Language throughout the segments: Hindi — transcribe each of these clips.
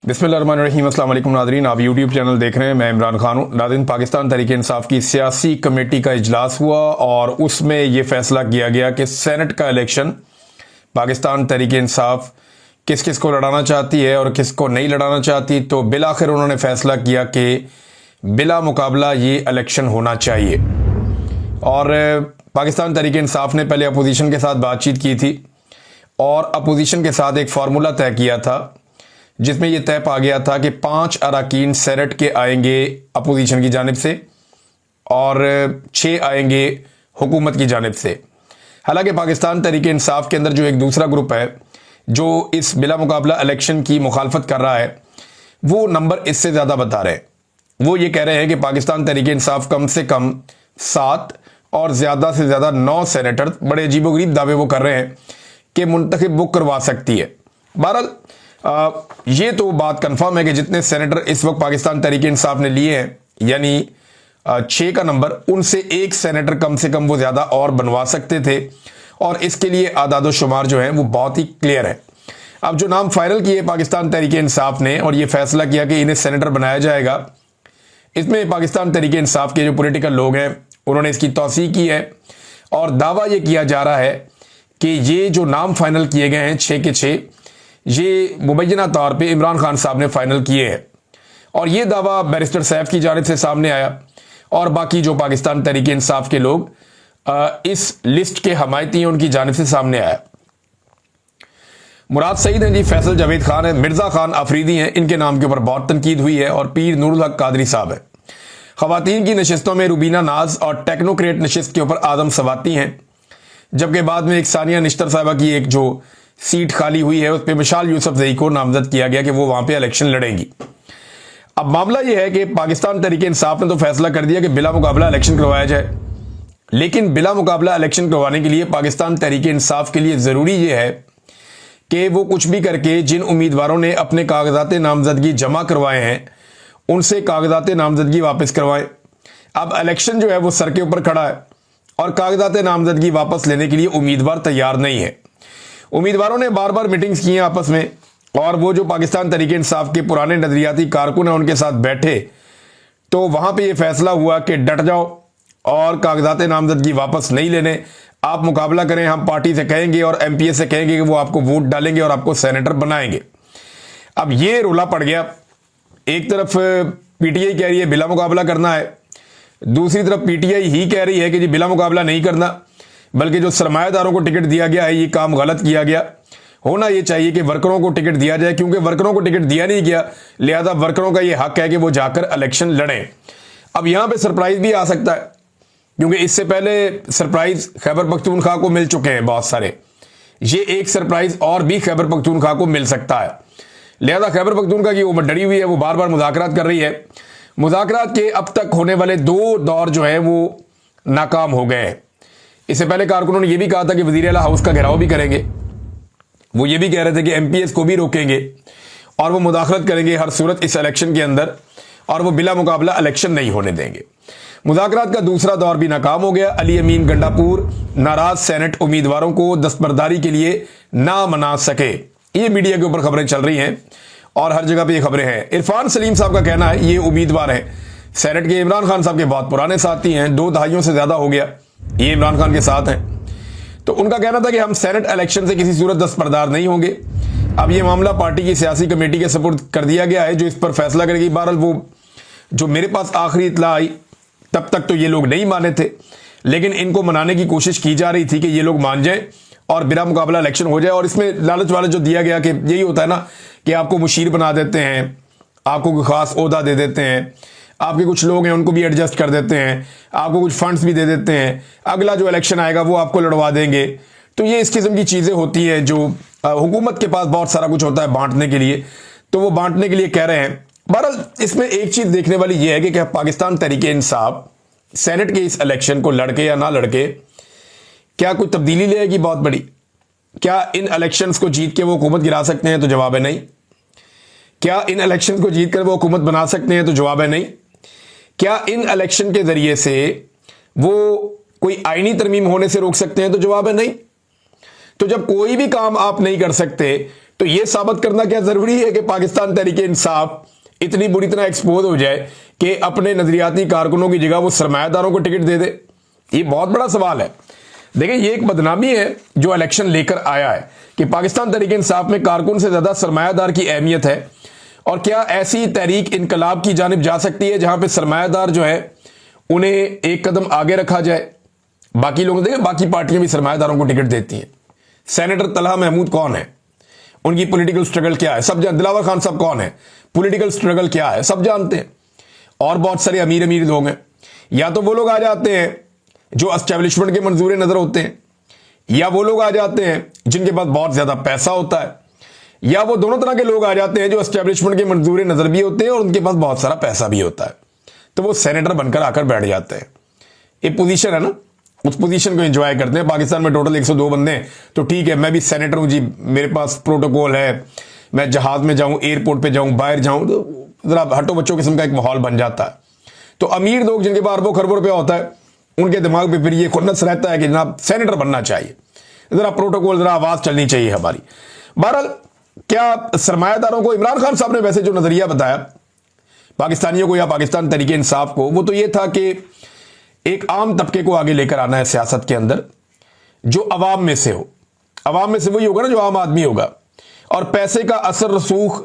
बिस्मिल्लाहिर्रहमानिर्रहीम। अस्सलाम वालेकुम नाज़रीन, आप यूट्यूब चैनल देख रहे हैं। मैं इमरान खान हूँ। नाज़रीन, पाकिस्तान तहरीक इंसाफ की सियासी कमेटी का इजलास हुआ और उसमें यह फैसला किया गया कि सेनेट का इलेक्शन पाकिस्तान तहरीक इंसाफ किस किस को लड़ाना चाहती है और किस को नहीं लड़ाना चाहती। तो बिलाखिर उन्होंने फैसला किया कि बिला मुकाबला ये इलेक्शन होना चाहिए। और पाकिस्तान तहरीक इंसाफ ने पहले अपोजिशन के साथ बातचीत की थी और अपोजिशन के साथ एक फार्मूला तय किया था जिसमें यह तय पा गया था कि 5 अरकान सेनेट के आएंगे अपोजिशन की जानिब से और 6 आएंगे हुकूमत की जानिब से। हालांकि पाकिस्तान तहरीक इंसाफ के अंदर जो एक दूसरा ग्रुप है जो इस बिला मुकाबला इलेक्शन की मुखालफत कर रहा है, वो नंबर इससे ज़्यादा बता रहे हैं। वो ये कह रहे हैं कि पाकिस्तान तहरीक इंसाफ कम से कम 7 और ज़्यादा से ज़्यादा 9 सेनेटर, बड़े अजीबोगरीब दावे वो कर रहे हैं कि मुंतखब वो करवा सकती है। बहरहाल ये तो बात कंफर्म है कि जितने सेनेटर इस वक्त पाकिस्तान तहरीक इंसाफ ने लिए हैं, यानी 6 का नंबर, उनसे एक सेनेटर कम से कम वो ज़्यादा और बनवा सकते थे और इसके लिए आदाद शुमार जो है वो बहुत ही क्लियर है। अब जो नाम फाइनल किए पाकिस्तान तहरीक इंसाफ ने और ये फैसला किया कि इन्हें सेनेटर बनाया जाएगा, इसमें पाकिस्तान तहरीक इंसाफ के जो पॉलिटिकल लोग हैं उन्होंने इसकी तौसीक की है और दावा ये किया जा रहा है कि ये जो नाम फाइनल किए गए हैं 6 के 6, ये मुबैना तौर पे इमरान खान साहब ने फाइनल किए हैं। और ये दावा बैरिस्टर सैफ की जानिब से सामने आया और बाकी जो पाकिस्तान तहरीक इंसाफ के लोग इस लिस्ट के हमायती हैं उनकी जानिब से सामने आया। मुराद सईद हैं जी, फैसल जावेद खान है, मिर्जा खान अफरीदी हैं, इनके नाम के ऊपर बहुत तनकीद हुई है, और पीर नूरुल हक कादरी साहब है। खवातीन की नशिस्तों में रुबीना नाज और टेक्नोक्रेट नशिस्त के ऊपर आदम सवाती हैं, जबकि बाद में एक सानिया निश्तर साहबा की एक जो सीट खाली हुई है उस पर मिशाल यूसुफ जई को नामजद किया गया कि वो वहां पे इलेक्शन लड़ेंगी। अब मामला यह है कि पाकिस्तान तहरीक इंसाफ ने तो फैसला कर दिया कि बिला मुकाबला इलेक्शन करवाया जाए, लेकिन बिला मुकाबला इलेक्शन करवाने के लिए पाकिस्तान तहरीक इंसाफ के लिए जरूरी यह है कि वो कुछ भी करके जिन उम्मीदवारों ने अपने कागजात नामजदगी जमा करवाए हैं उनसे कागजात नामजदगी वापस करवाएं। अब इलेक्शन जो है वो सर के ऊपर खड़ा है और कागजात नामजदगी वापस लेने के लिए उम्मीदवार तैयार नहीं है। उम्मीदवारों ने बार बार मीटिंग्स की हैं आपस में, और वो जो पाकिस्तान तहरीक इंसाफ के पुराने नजरियाती कारकुन हैं उनके साथ बैठे तो वहां पे ये फैसला हुआ कि डट जाओ और कागजात नामजदगी वापस नहीं लेने, आप मुकाबला करें, हम पार्टी से कहेंगे और एमपीए से कहेंगे कि वो आपको वोट डालेंगे और आपको सेनेटर बनाएंगे। अब ये रोला पड़ गया। एक तरफ पीटीआई कह रही है बिला मुकाबला करना है, दूसरी तरफ पीटीआई ही कह रही है कि जी बिला मुकाबला नहीं करना, बल्कि जो सरमायादारों को टिकट दिया गया है ये काम गलत किया गया। होना ये चाहिए कि वर्करों को टिकट दिया जाए, क्योंकि वर्करों को टिकट दिया नहीं गया, लिहाजा वर्करों का ये हक है कि वो जाकर इलेक्शन लड़ें। अब यहां पे सरप्राइज भी आ सकता है, क्योंकि इससे पहले सरप्राइज खैबर पख्तूनख्वा को मिल चुके हैं बहुत सारे, ये एक सरप्राइज और भी खैबर पख्तूनख्वा को मिल सकता है। लिहाजा खैबर पख्तूनख्वा की वो डरी हुई है, वो बार बार मुज़ाकरात कर रही है। मुज़ाकरात के अब तक होने वाले 2 दौर जो है वो नाकाम हो गए हैं। इससे पहले कारकुनों ने यह भी कहा था कि वज़ीर आला हाउस का घेराव भी करेंगे, वो ये भी कह रहे थे कि एमपीएस को भी रोकेंगे और वो मुदाखलत करेंगे हर सूरत इस इलेक्शन के अंदर, और वो बिला मुकाबला इलेक्शन नहीं होने देंगे। मुज़ाकरात का दूसरा दौर भी नाकाम हो गया। अली अमीन गंडापुर नाराज सेनेट उम्मीदवारों को दस्तबरदारी के लिए ना मना सके, ये मीडिया के ऊपर खबरें चल रही हैं और हर जगह पर ये खबरें हैं। इरफान सलीम साहब का कहना है, ये उम्मीदवार है सेनेट के, इमरान खान साहब के बहुत पुराने साथी हैं, 2 दहाइयों से ज्यादा हो गया ये इमरान खान के साथ हैं। तो उनका कहना था कि हम सेनेट इलेक्शन से किसी सूरत दस्तबरदार नहीं होंगे। अब ये मामला पार्टी की सियासी कमेटी के सपुर्द कर दिया गया है जो इस पर फैसला करेगी। बहरहाल वो जो मेरे पास आखिरी इत्तला आई तब तक तो ये लोग नहीं माने थे, लेकिन इनको मनाने की कोशिश की जा रही थी कि ये लोग मान जाए और बिला मुकाबला इलेक्शन हो जाए। और इसमें लालच वालच जो दिया गया कि यही होता है ना कि आपको मुशीर बना देते हैं, आपको कोई खास ओहदा दे देते हैं, आपके कुछ लोग हैं उनको भी एडजस्ट कर देते हैं, आपको कुछ फंड्स भी दे देते हैं, अगला जो इलेक्शन आएगा वो आपको लड़वा देंगे। तो ये इस किस्म की चीज़ें होती हैं जो हुकूमत के पास बहुत सारा कुछ होता है बांटने के लिए, तो वो बांटने के लिए कह रहे हैं। बहरहाल इसमें एक चीज़ देखने वाली ये है कि क्या पाकिस्तान तहरीक इंसाफ सेनेट के इस इलेक्शन को लड़के या ना लड़के क्या कोई तब्दीली लेगी बहुत बड़ी? क्या इन इलेक्शंस को जीत के वो हुकूमत गिरा सकते हैं? तो जवाब है नहीं। क्या इन इलेक्शन को जीत कर वो हुकूमत बना सकते हैं? तो जवाब है नहीं। क्या इन इलेक्शन के जरिए से वो कोई आईनी तरमीम होने से रोक सकते हैं? तो जवाब है नहीं। तो जब कोई भी काम आप नहीं कर सकते तो यह साबित करना क्या जरूरी है कि पाकिस्तान तहरीके इंसाफ इतनी बुरी तरह एक्सपोज हो जाए कि अपने नजरियाती कारकुनों की जगह वो सरमायादारों को टिकट दे दे? ये बहुत बड़ा सवाल है। देखिए, ये एक बदनामी है जो इलेक्शन लेकर आया है कि पाकिस्तान तहरीके इंसाफ में कारकुन से ज्यादा सरमायादार की अहमियत है। और क्या ऐसी तहरीक इनकलाब की जानिब जा सकती है जहां पे सरमायादार जो है उन्हें एक कदम आगे रखा जाए? बाकी लोग देखें, बाकी पार्टियां भी सरमायादारों को टिकट देती हैं। सेनेटर तलहा महमूद कौन है, उनकी पॉलिटिकल स्ट्रगल क्या है सब जानते। दिलावर खान साहब कौन है, पॉलिटिकल स्ट्रगल क्या है सब जानते हैं। और बहुत सारे अमीर अमीर लोग हैं। या तो वो लोग आ जाते हैं जो एस्टेब्लिशमेंट के मंजूर नजर होते हैं, या वो लोग आ जाते हैं जिनके पास बहुत ज्यादा पैसा होता है, या वो दोनों तरह के लोग आ जाते हैं जो एस्टेब्लिशमेंट के मंजूर नजर भी होते हैं और उनके पास बहुत सारा पैसा भी होता है। तो वो सेनेटर बनकर आकर बैठ जाते हैं। ये पोजीशन है ना, उस पोजीशन को एंजॉय करते हैं। पाकिस्तान में टोटल 102 बंदे हैं, तो ठीक है मैं भी सेनेटर हूं जी, मेरे पास प्रोटोकॉल है, मैं जहाज में जाऊं, एयरपोर्ट पे जाऊं, बाहर जाऊं, तो जरा हटो बच्चों किस्म का एक माहौल बन जाता है। तो अमीर लोग जिनके पास अरबों खरबों रुपया होता है, उनके दिमाग पे फिर ये खुन्नस रहता है कि जनाब सेनेटर बनना चाहिए, जरा प्रोटोकॉल, जरा आवाज चलनी चाहिए हमारी। बहरहाल, क्या सरमायादारों को इमरान खान साहब ने वैसे जो नजरिया बताया पाकिस्तानियों को या पाकिस्तान तहरीके इंसाफ को, वो तो ये था कि एक आम तबके को आगे लेकर आना है सियासत के अंदर, जो अवाम में से हो। अवाम में से वही होगा ना जो आम आदमी होगा, और पैसे का असर रसूख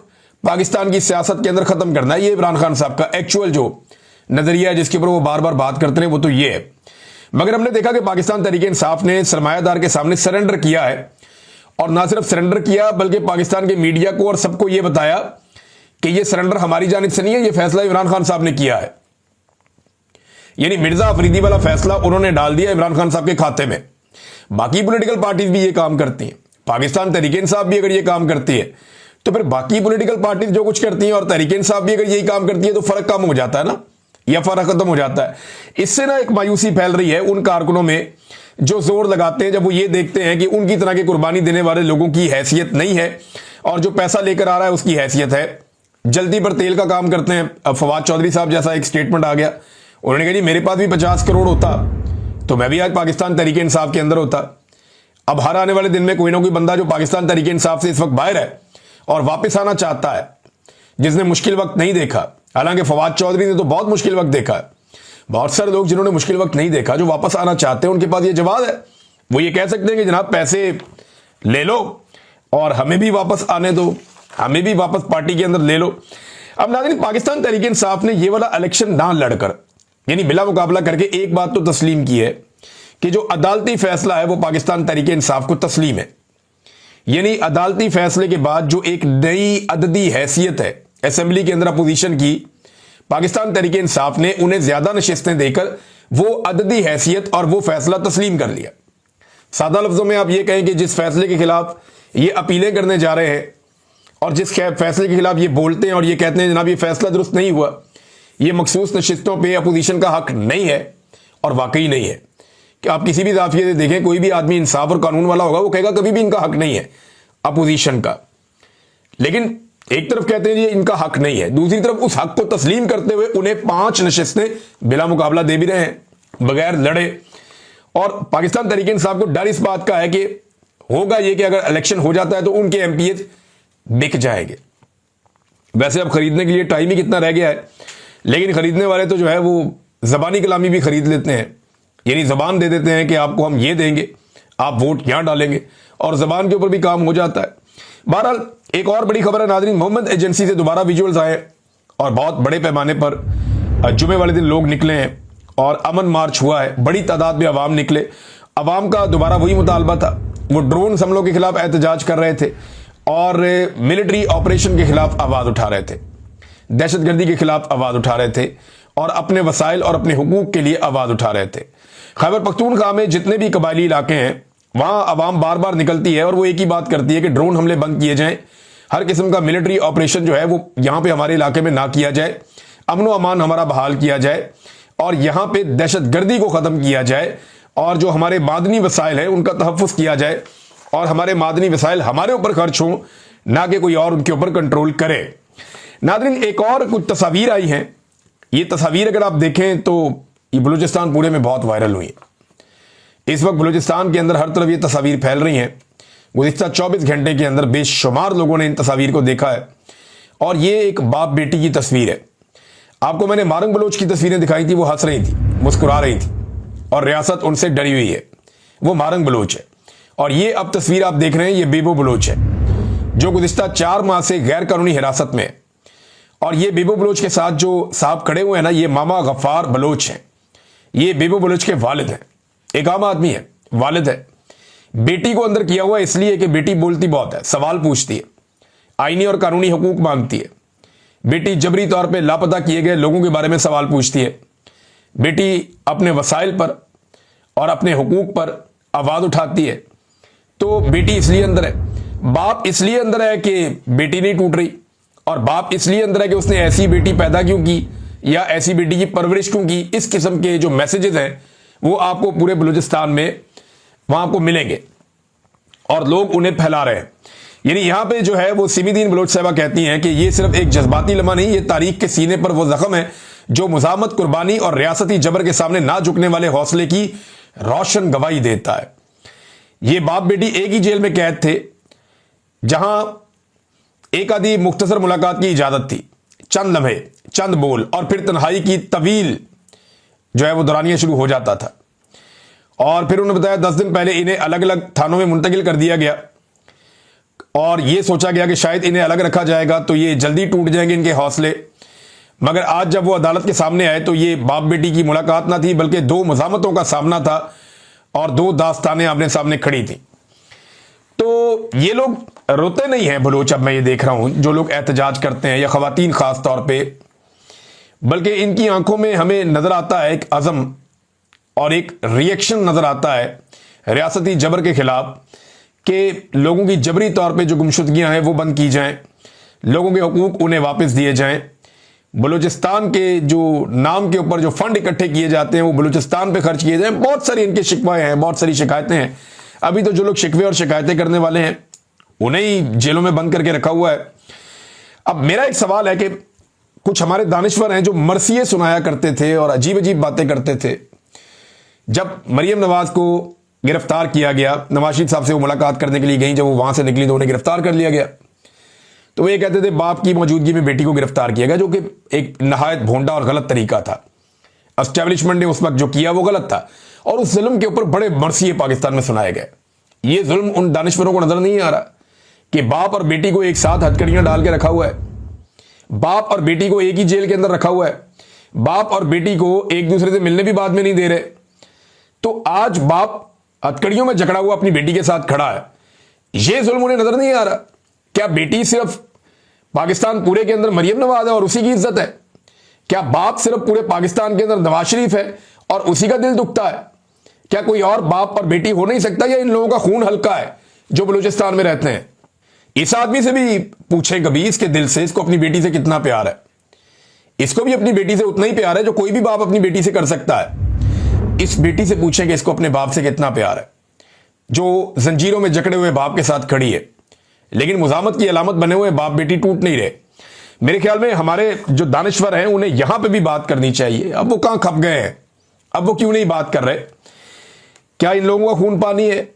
पाकिस्तान की सियासत के अंदर खत्म करना है। ये इमरान खान साहब का एक्चुअल जो नजरिया है जिसके ऊपर वो बार बार बात करते हैं, वो तो ये है। मगर हमने देखा कि पाकिस्तान तहरीके इंसाफ ने सरमायादार के सामने सरेंडर किया है, और ना सिर्फ सरेंडर किया बल्कि पाकिस्तान के मीडिया को और सबको यह बताया कि यह सरेंडर हमारी जानिब से नहीं है, यह फैसला इमरान खान साहब ने किया है। यानी मिर्जा अफरीदी वाला फैसला उन्होंने डाल दिया इमरान खान साहब के खाते में। बाकी पॉलिटिकल पार्टीज भी ये काम करती हैं, पाकिस्तान तहरीके इंसाफ भी अगर ये काम करती है तो फिर बाकी पॉलिटिकल पार्टीज जो कुछ करती हैं और तहरीके इंसाफ भी अगर यही काम करती है तो फर्क कम हो जाता है ना, या फर्क खत्म हो जाता है। इससे ना एक मायूसी फैल रही है उन कारकुनों में जो जोर लगाते हैं जब वो ये देखते हैं कि उनकी तरह की कुर्बानी देने वाले लोगों की हैसियत नहीं है, और जो पैसा लेकर आ रहा है उसकी हैसियत है। जल्दी पर तेल का काम करते हैं। अब फवाद चौधरी साहब जैसा एक स्टेटमेंट आ गया, उन्होंने कहा जी मेरे पास भी 50 करोड़ होता तो मैं भी आज पाकिस्तान तहरीके इंसाफ के अंदर होता। अब हर आने वाले दिन में कोई ना कोई बंदा जो पाकिस्तान तहरीके इंसाफ से इस वक्त बाहर है और वापस आना चाहता है, जिसने मुश्किल वक्त नहीं देखा, हालांकि फवाद चौधरी ने तो बहुत मुश्किल वक्त देखा है, बहुत सारे लोग जिन्होंने मुश्किल वक्त नहीं देखा जो वापस आना चाहते हैं उनके पास ये जवाब है। वो ये कह सकते हैं कि जनाब पैसे ले लो और हमें भी वापस आने दो, हमें भी वापस पार्टी के अंदर ले लो। अब नाज़रीन, पाकिस्तान तहरीके इंसाफ ने ये वाला इलेक्शन ना लड़कर, यानी बिला मुकाबला करके एक बात तो तस्लीम की है कि जो अदालती फैसला है वो पाकिस्तान तहरीके इंसाफ को तस्लीम है। यानी अदालती फैसले के बाद जो एक नई अददी हैसियत है असेंबली के अंदर अपोजिशन की, पाकिस्तान तहरीके इंसाफ ने उन्हें ज्यादा नशिस्तें देकर वो अददी हैसियत और वो फैसला तस्लीम कर लिया। सादा लफ्जों में आप ये कहें कि जिस फैसले के खिलाफ ये अपीलें करने जा रहे हैं और जिस फैसले के खिलाफ ये बोलते हैं और ये कहते हैं जनाब ये फैसला दुरुस्त नहीं हुआ, ये मखसूस नशिस्तों पर अपोजिशन का हक नहीं है, और वाकई नहीं है। कि आप किसी भी जाफिये से देखें, कोई भी आदमी इंसाफ और कानून वाला होगा वो कहेगा कभी भी इनका हक नहीं है अपोजिशन का। लेकिन एक तरफ कहते हैं ये इनका हक नहीं है, दूसरी तरफ उस हक को तस्लीम करते हुए उन्हें 5 नशिस्तें बिला मुकाबला दे भी रहे हैं बगैर लड़े। और पाकिस्तान तहरीके इंसाफ को डर इस बात का है कि होगा ये कि अगर इलेक्शन हो जाता है तो उनके एमपीए बिक जाएंगे। वैसे अब खरीदने के लिए टाइम ही कितना रह गया है, लेकिन खरीदने वाले तो जो है वो जबानी कलामी भी खरीद लेते हैं, यानी जबान दे देते हैं कि आपको हम ये देंगे, आप वोट यहां डालेंगे, और जबान के ऊपर भी काम हो जाता है। बहरहाल, एक और बड़ी खबर है नाज़रीन, मोहम्मद एजेंसी से दोबारा विजुअल्स आए और बहुत बड़े पैमाने पर जुमे वाले दिन लोग निकले हैं और अमन मार्च हुआ है, बड़ी तादाद में अवाम निकले। अवाम का दोबारा वही मुतालबा था, वो ड्रोन हमलों के खिलाफ एहतजाज कर रहे थे और मिलिट्री ऑपरेशन के खिलाफ आवाज उठा रहे थे, दहशतगर्दी के खिलाफ आवाज उठा रहे थे और अपने वसाइल और अपने हुकूक के लिए आवाज उठा रहे थे। खैबर पख्तूनख्वा में जितने भी कबायली इलाके हैं वहां अवाम बार बार निकलती है और वो एक ही बात करती है कि ड्रोन हमले बंद किए जाएं, हर किस्म का मिलिट्री ऑपरेशन जो है वो यहां पे हमारे इलाके में ना किया जाए, अमनो अमान हमारा बहाल किया जाए और यहां पे दहशतगर्दी को खत्म किया जाए और जो हमारे मादनी वसाइल है उनका तहफ़्फ़ुज़ किया जाए और हमारे मादनी वसाइल हमारे ऊपर खर्च हों, ना कि कोई और उनके ऊपर कंट्रोल करे। नाज़रीन, एक और कुछ तस्वीर आई हैं, ये तस्वीर अगर आप देखें तो ये बलूचिस्तान पूरे में बहुत वायरल हुई है। इस वक्त बलूचिस्तान के अंदर हर तरफ ये तस्वीर फैल रही हैं। गुज़िश्ता 24 घंटे के अंदर बेशुमार लोगों ने इन तस्वीर को देखा है और ये एक बाप बेटी की तस्वीर है। आपको मैंने मारंग बलोच की तस्वीरें दिखाई थी, वो हंस रही थी, मुस्कुरा रही थी और रियासत उनसे डरी हुई है। वो मारंग बलोच है। और ये अब तस्वीर आप देख रहे हैं, ये बेबो बलोच है जो गुज़िश्ता 4 माह से गैर कानूनी हिरासत में है। और ये बेबो बलोच के साथ जो साहब खड़े हुए हैं ना, ये मामा गफ्फार बलोच हैं। ये बेबो बलोच के वालिद हैं, एक आम आदमी है, वालिद है। बेटी को अंदर किया हुआ इसलिए कि बेटी बोलती बहुत है, सवाल पूछती है, आईनी और कानूनी हकूक मांगती है। बेटी जबरी तौर पे लापता किए गए लोगों के बारे में सवाल पूछती है। बेटी अपने वसाइल पर और अपने हुकूक पर आवाज उठाती है। तो बेटी इसलिए अंदर है, बाप इसलिए अंदर है कि बेटी नहीं टूट रही, और बाप इसलिए अंदर है कि उसने ऐसी बेटी पैदा क्यों की या ऐसी बेटी की परवरिश क्यों की। इस किस्म के जो मैसेजेस हैं वो आपको पूरे बलूचिस्तान में वहां आपको मिलेंगे और लोग उन्हें फैला रहे हैं। यानी यहां पे जो है वो सिमीदीन बलोच साहबा कहती हैं कि ये सिर्फ एक जज्बाती लम्हा नहीं, ये तारीख के सीने पर वो जख्म है जो मुजामत, कुर्बानी और रियासती जबर के सामने ना झुकने वाले हौसले की रोशन गवाही देता है। ये बाप बेटी एक ही जेल में कैद थे जहां एक आधी मुख्तसर मुलाकात की इजाजत थी, चंद लम्हे, चंद बोल और फिर तन्हाई की तवील जो है वो दौरानिया शुरू हो जाता था। और फिर उन्होंने बताया 10 दिन पहले इन्हें अलग अलग थानों में मुंतकिल कर दिया गया और यह सोचा गया कि शायद इन्हें अलग रखा जाएगा तो ये जल्दी टूट जाएंगे इनके हौसले। मगर आज जब वो अदालत के सामने आए तो ये बाप बेटी की मुलाकात ना थी, बल्कि 2 मज़ामतों का सामना था और 2 दास्तानें आमने सामने खड़ी थी। तो ये लोग रोते नहीं हैं बलोच, अब मैं ये देख रहा हूं जो लोग एहतजाज करते हैं या खवातीन खास तौर पे, बल्कि इनकी आंखों में हमें नजर आता है एक अज़म और एक रिएक्शन नजर आता है रियासती जबर के खिलाफ कि लोगों की जबरी तौर पे जो गुमशुदगियां हैं वो बंद की जाएं, लोगों के हकूक उन्हें वापस दिए जाएं। बलूचिस्तान के जो नाम के ऊपर जो फंड इकट्ठे किए जाते हैं वो बलूचिस्तान पे खर्च किए जाएं। बहुत सारी इनके शिकवाएं हैं, बहुत सारी शिकायतें हैं। अभी तो जो लोग शिकवे और शिकायतें करने वाले हैं उन्हें ही जेलों में बंद करके रखा हुआ है। अब मेरा एक सवाल है कि कुछ हमारे दानिश्वर हैं जो मरसिए सुनाया करते थे और अजीब अजीब बातें करते थे। जब मरियम नवाज को गिरफ्तार किया गया, नवाज शरीफ साहब से वो मुलाकात करने के लिए गई, जब वो वहां से निकली तो उन्हें गिरफ्तार कर लिया गया। तो वो ये कहते थे बाप की मौजूदगी में बेटी को गिरफ्तार किया गया, जो कि एक नहायत भोंडा और गलत तरीका था। एस्टैब्लिशमेंट ने उस वक्त जो किया वो गलत था और उस जुल्म के ऊपर बड़े मरसिए पाकिस्तान में सुनाए गए। ये जुल्म उन दानिश्वरों को नजर नहीं आ रहा कि बाप और बेटी को एक साथ हथकड़ियां डाल के रखा हुआ है, बाप और बेटी को एक ही जेल के अंदर रखा हुआ है, बाप और बेटी को एक दूसरे से मिलने भी बाद में नहीं दे रहे। तो आज बाप हथकड़ियों में जकड़ा हुआ अपनी बेटी के साथ खड़ा है, यह जुल्म उन्हें नजर नहीं आ रहा। क्या बेटी सिर्फ पाकिस्तान पूरे के अंदर मरियम नवाज है और उसी की इज्जत है? क्या बाप सिर्फ पूरे पाकिस्तान के अंदर नवाज शरीफ है और उसी का दिल दुखता है? क्या कोई और बाप और बेटी हो नहीं सकता, या इन लोगों का खून हल्का है जो बलूचिस्तान में रहते हैं? इस आदमी से भी पूछें कभी इसके दिल से, इसको अपनी बेटी से कितना प्यार है। इसको भी अपनी बेटी से उतना ही प्यार है जो कोई भी बाप अपनी बेटी से कर सकता है। इस बेटी से पूछें कि इसको अपने बाप से कितना प्यार है, जो जंजीरों में जकड़े हुए बाप के साथ खड़ी है, लेकिन मुजामत की अलामत बने हुए बाप बेटी टूट नहीं रहे। मेरे ख्याल में हमारे जो दानिश्वर हैं उन्हें यहां पे भी बात करनी चाहिए। अब वो कहां खप गए हैं, अब वो क्यों नहीं बात कर रहे? क्या इन लोगों का खून पानी है,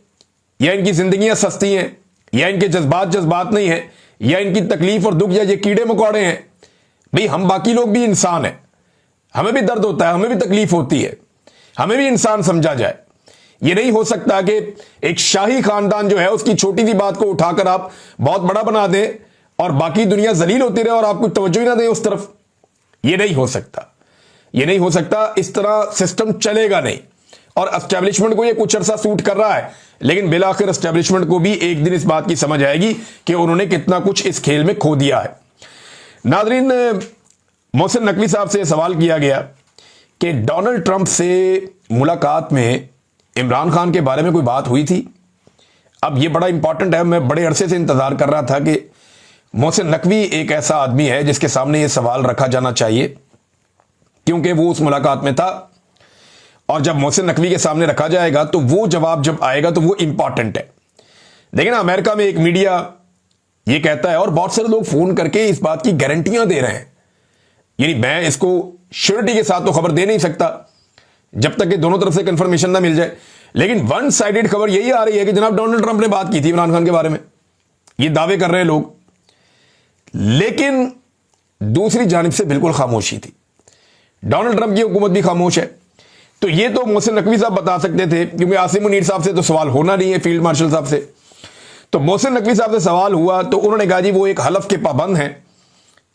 या इनकी जिंदगियां सस्ती हैं, या इनके जज्बात नहीं है, या इनकी तकलीफ और दुख या ये कीड़े मकोड़े हैं? भाई हम बाकी लोग भी इंसान हैं, हमें भी दर्द होता है, हमें भी तकलीफ होती है, हमें भी इंसान समझा जाए। यह नहीं हो सकता कि एक शाही खानदान जो है उसकी छोटी सी बात को उठाकर आप बहुत बड़ा बना दें और बाकी दुनिया जलील होती रहे और आप कुछ तवज्जो ही ना दें उस तरफ। यह नहीं हो सकता, यह नहीं हो सकता। इस तरह सिस्टम चलेगा नहीं। और एस्टैब्लिशमेंट को यह कुछ अरसा सूट कर रहा है, लेकिन बिलाखिर एस्टैब्लिशमेंट को भी एक दिन इस बात की समझ आएगी कि उन्होंने कितना कुछ इस खेल में खो दिया है। नाज़रीन, मोहसिन नकवी साहब से सवाल किया गया कि डोनाल्ड ट्रंप से मुलाकात में इमरान खान के बारे में कोई बात हुई थी। अब यह बड़ा इंपॉर्टेंट है, मैं बड़े अरसे से इंतजार कर रहा था कि मोहसिन नकवी एक ऐसा आदमी है जिसके सामने यह सवाल रखा जाना चाहिए, क्योंकि वो उस मुलाकात में था। और जब मोहसिन नकवी के सामने रखा जाएगा तो वो जवाब जब आएगा तो वो इंपॉर्टेंट है। लेकिन अमेरिका में एक मीडिया ये कहता है, और बहुत सारे लोग फोन करके इस बात की गारंटियां दे रहे हैं, यानी मैं इसको श्योरिटी के साथ तो खबर दे नहीं सकता जब तक कि दोनों तरफ से कंफर्मेशन ना मिल जाए, लेकिन वन साइडेड खबर यही आ रही है कि जनाब डोनाल्ड ट्रंप ने बात की थी इमरान खान के बारे में, ये दावे कर रहे हैं लोग, लेकिन दूसरी जानिब से बिल्कुल खामोशी थी। डोनाल्ड ट्रंप की हुकूमत भी खामोश है। तो ये तो मोहसिन नकवी साहब बता सकते थे, क्योंकि आसिम मुनीर साहब से तो सवाल होना नहीं है, फील्ड मार्शल साहब से। तो मोहसिन नकवी साहब से सवाल हुआ तो उन्होंने कहा जी वो एक हलफ के पाबंद हैं,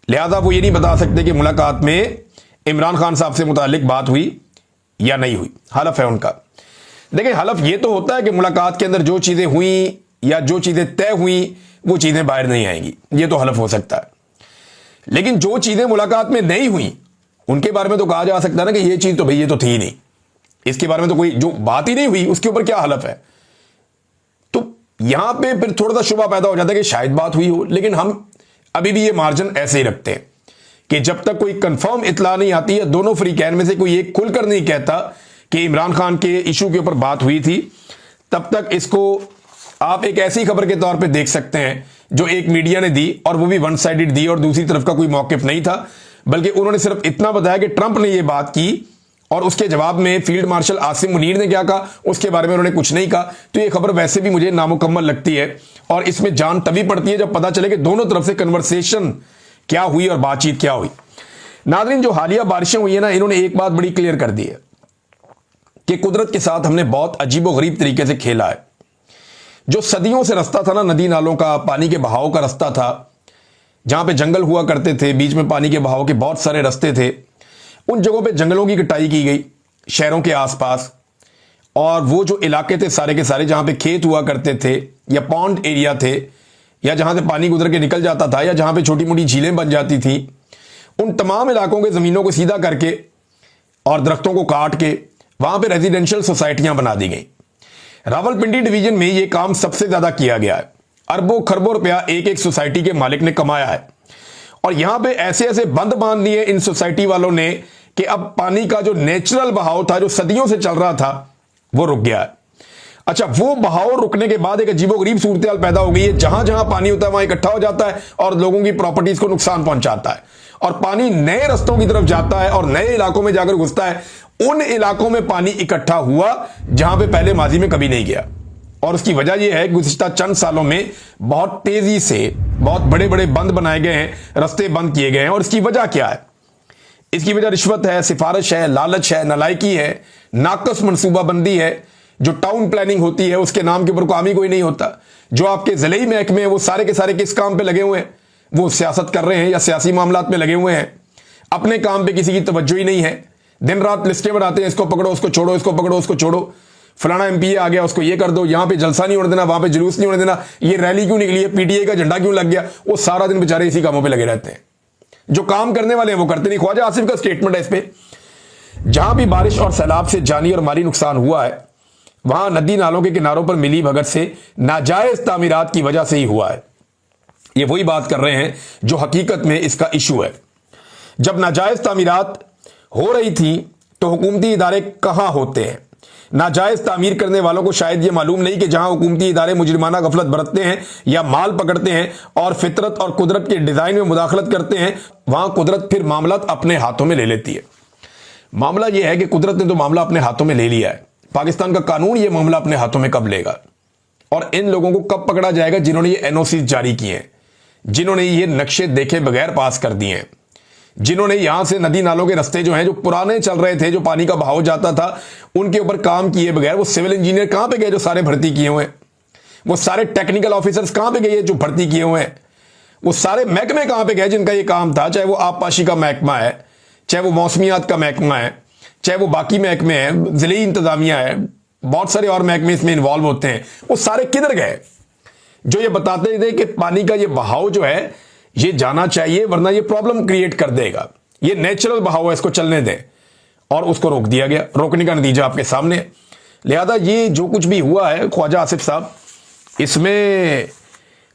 लिहाजा वो ये नहीं बता सकते कि मुलाकात में इमरान खान साहब से मुतालिक बात हुई या नहीं हुई, हलफ है उनका। देखिए हलफ ये तो होता है कि मुलाकात के अंदर जो चीजें हुई या जो चीजें तय हुई वो चीजें बाहर नहीं आएंगी, ये तो हलफ हो सकता है। लेकिन जो चीजें मुलाकात में नहीं हुई उनके बारे में तो कहा जा सकता है ना कि ये चीज तो भाई ये तो थी ही नहीं, इसके बारे में तो कोई जो बात ही नहीं हुई उसके ऊपर क्या हलफ है। तो यहां पे फिर थोड़ा सा शुबा पैदा हो जाता है कि शायद बात हुई हो, लेकिन हम अभी भी ये मार्जिन ऐसे ही रखते हैं कि जब तक कोई कंफर्म इतला नहीं आती है, दोनों फ्रीकैन में से कोई एक खुलकर नहीं कहता कि इमरान खान के इशू के ऊपर बात हुई थी, तब तक इसको आप एक ऐसी खबर के तौर पे देख सकते हैं जो एक मीडिया ने दी, और वो भी वन साइडेड दी, और दूसरी तरफ का कोई मौकिफ नहीं था, बल्कि उन्होंने सिर्फ इतना बताया कि ट्रंप ने ये बात की और उसके जवाब में फील्ड मार्शल आसिम मुनीर ने क्या कहा उसके बारे में उन्होंने कुछ नहीं कहा। तो ये खबर वैसे भी मुझे नामुकम्मल लगती है, और इसमें जान तभी पड़ती है जब पता चले कि दोनों तरफ से कन्वर्सेशन क्या हुई और बातचीत क्या हुई। नाज़रीन, जो हालिया बारिशें हुई है ना, इन्होंने एक बात बड़ी क्लियर कर दी है कि कुदरत के साथ हमने बहुत अजीबोगरीब तरीके से खेला है। जो सदियों से रास्ता था ना, नदी नालों का, पानी के बहाव का रास्ता था, जहां पे जंगल हुआ करते थे, बीच में पानी के बहाव के बहुत सारे रास्ते थे, उन जगहों पे जंगलों की कटाई की गई शहरों के आसपास, और वो जो इलाके थे सारे के सारे जहां पे खेत हुआ करते थे या पॉन्ड एरिया थे, या जहां से पानी गुजर के निकल जाता था, या जहां पे छोटी मोटी झीलें बन जाती थी, उन तमाम इलाकों के जमीनों को सीधा करके और दरख्तों को काट के वहां पे रेजिडेंशियल सोसाइटियां बना दी गई। रावलपिंडी डिवीजन में यह काम सबसे ज्यादा किया गया है। अरबों खरबों रुपया एक एक सोसाइटी के मालिक ने कमाया है, और यहां पे ऐसे ऐसे बंद बांध दिए इन सोसाइटी वालों ने कि अब पानी का जो नेचुरल बहाव था, जो सदियों से चल रहा था, वो रुक गया है। अच्छा, वो बहाव रुकने के बाद एक अजीबोगरीब सूरत पैदा हो गई है, जहां जहां पानी होता है वहां इकट्ठा हो जाता है और लोगों की प्रॉपर्टीज को नुकसान पहुंचाता है, और पानी नए रस्तों की तरफ जाता है और नए इलाकों में जाकर घुसता है। उन इलाकों में पानी इकट्ठा हुआ जहां पे पहले माजी में कभी नहीं गया, और उसकी वजह यह है कि गुज़िश्ता चंद सालों में बहुत तेजी से बहुत बड़े बड़े बंद बनाए गए हैं, रास्ते बंद किए गए हैं। और इसकी वजह क्या है? इसकी वजह रिश्वत है, सिफारिश है, लालच है, नालायकी है, नाकस मनसूबाबंदी है। जो टाउन प्लानिंग होती है उसके नाम के ऊपर काम ही कोई नहीं होता। जो आपके ज़िले महकमे हैं वो सारे के सारे किस काम पे लगे हुए हैं? वो सियासत कर रहे हैं या सियासी मामलात में लगे हुए हैं। अपने काम पे किसी की तवज्जो ही नहीं है। दिन रात लिस्टें बनाते हैं, इसको पकड़ो उसको छोड़ो, इसको पकड़ो उसको छोड़ो, फलाना एमपी आ गया उसको ये कर दो, यहां पे जलसा नहीं होने देना, वहां पे जुलूस नहीं होने देना, ये रैली क्यों निकली है, पीटीआई का झंडा क्यों लग गया। वो सारा दिन बेचारे इसी कामों पे लगे रहते हैं। जो काम करने वाले हैं वो करते नहीं। ख्वाजा आसिफ का स्टेटमेंट है इस पे, जहां भी बारिश और सैलाब से जानी और माली नुकसान हुआ है वहां नदी नालों के किनारों पर मिली भगत से नाजायज तामीरात की वजह से ही हुआ है। ये वही बात कर रहे हैं जो हकीकत में इसका इशू है। जब नाजायज तामीरात हो रही थी तो हुकूमती इदारे कहां होते हैं? नाजायज तामीर करने वालों को शायद यह मालूम नहीं कि जहां हुकूमती इदारे मुजरिमाना गफलत बरतते हैं या माल पकड़ते हैं और फितरत और कुदरत के डिजाइन में मुदाखलत करते हैं, वहां कुदरत फिर मामला अपने हाथों में ले लेती है। मामला यह है कि कुदरत ने तो मामला अपने हाथों में ले लिया है, पाकिस्तान का कानून यह मामला अपने हाथों में कब लेगा? और इन लोगों को कब पकड़ा जाएगा जिन्होंने ये एनओसी जारी किए हैं, जिन्होंने ये नक्शे देखे बगैर पास कर दिए हैं, जिन्होंने यहां से नदी नालों के रास्ते जो हैं जो पुराने चल रहे थे, जो पानी का बहाव जाता था, उनके ऊपर काम किए बगैर वो सिविल इंजीनियर कहां पे गए जो सारे भर्ती किए हुए हैं? वो सारे टेक्निकल ऑफिसर्स कहां पे गए जो भर्ती किए हुए हैं? वो सारे महकमे कहां पे गए जिनका ये काम था? चाहे वो आबपाशी का महकमा है, चाहे वो मौसमियात का महकमा है, चाहे वो बाकी महकमे हैं, जिले इंतजामिया है, बहुत सारे और महकमे इसमें इन्वॉल्व होते हैं। वो सारे किधर गए जो ये बताते थे कि पानी का ये बहाव जो है ये जाना चाहिए वरना ये प्रॉब्लम क्रिएट कर देगा, ये नेचुरल बहाव है, इसको चलने दें, और उसको रोक दिया गया। रोकने का नतीजा आपके सामने। लिहाजा ये जो कुछ भी हुआ है ख्वाजा आसिफ साहब, इसमें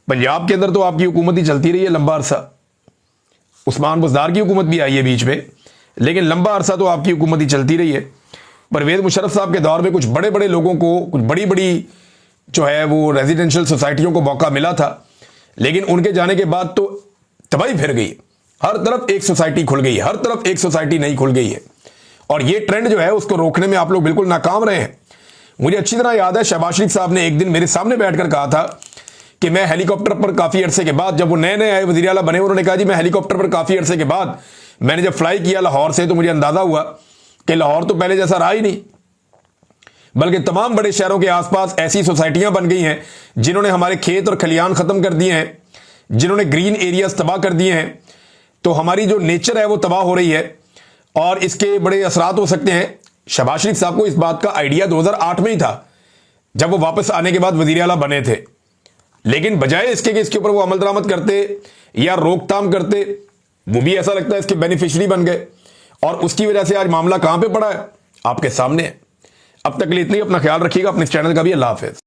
पंजाब के अंदर तो आपकी हुकूमत ही चलती रही है लंबा अरसा, उस्मान बुज़दार की हुकूमत भी आई है बीच में, लेकिन लंबा अरसा तो आपकी हुकूमत ही चलती रही है। परवेज़ मुशर्रफ साहब के दौर में कुछ बड़े बड़े लोगों को, कुछ बड़ी बड़ी जो है वो रेजिडेंशियल सोसाइटियों को मौका मिला था, लेकिन उनके जाने के बाद तो तबाही फिर गई। हर तरफ एक सोसाइटी खुल गई है, हर तरफ एक सोसाइटी नहीं खुल गई है, और ये ट्रेंड जो है उसको रोकने में आप लोग बिल्कुल नाकाम रहे हैं। मुझे अच्छी तरह याद है शहबाज शरीफ साहब ने एक दिन मेरे सामने बैठकर कहा था कि मैं हेलीकॉप्टर पर काफ़ी अरसे के बाद, जब वो नए नए आए वज़ीर आला बने, उन्होंने कहा जी मैं हेलीकॉप्टर पर काफ़ी अरसे के बाद मैंने जब फ्लाई किया लाहौर से तो मुझे अंदाज़ा हुआ कि लाहौर तो पहले जैसा रहा ही नहीं, बल्कि तमाम बड़े शहरों के आसपास ऐसी सोसाइटियां बन गई हैं जिन्होंने हमारे खेत और खलियान ख़त्म कर दिए हैं, जिन्होंने ग्रीन एरियाज तबाह कर दिए हैं। तो हमारी जो नेचर है वो तबाह हो रही है और इसके बड़े असरात हो सकते हैं। शहबाज शरीफ साहब को इस बात का आइडिया 2008 में ही था जब वो वापस आने के बाद वज़ीर आला बने थे, लेकिन बजाय इसके कि इसके ऊपर वो अमल दरामद करते या रोकथाम करते, वो भी ऐसा लगता है इसके बेनिफिशियरी बन गए और उसकी वजह से आज मामला कहां पे पड़ा है आपके सामने है। अब तक के लिए इतना ही। अपना ख्याल रखिएगा, अपने चैनल का भी। अल्लाह हाफिज।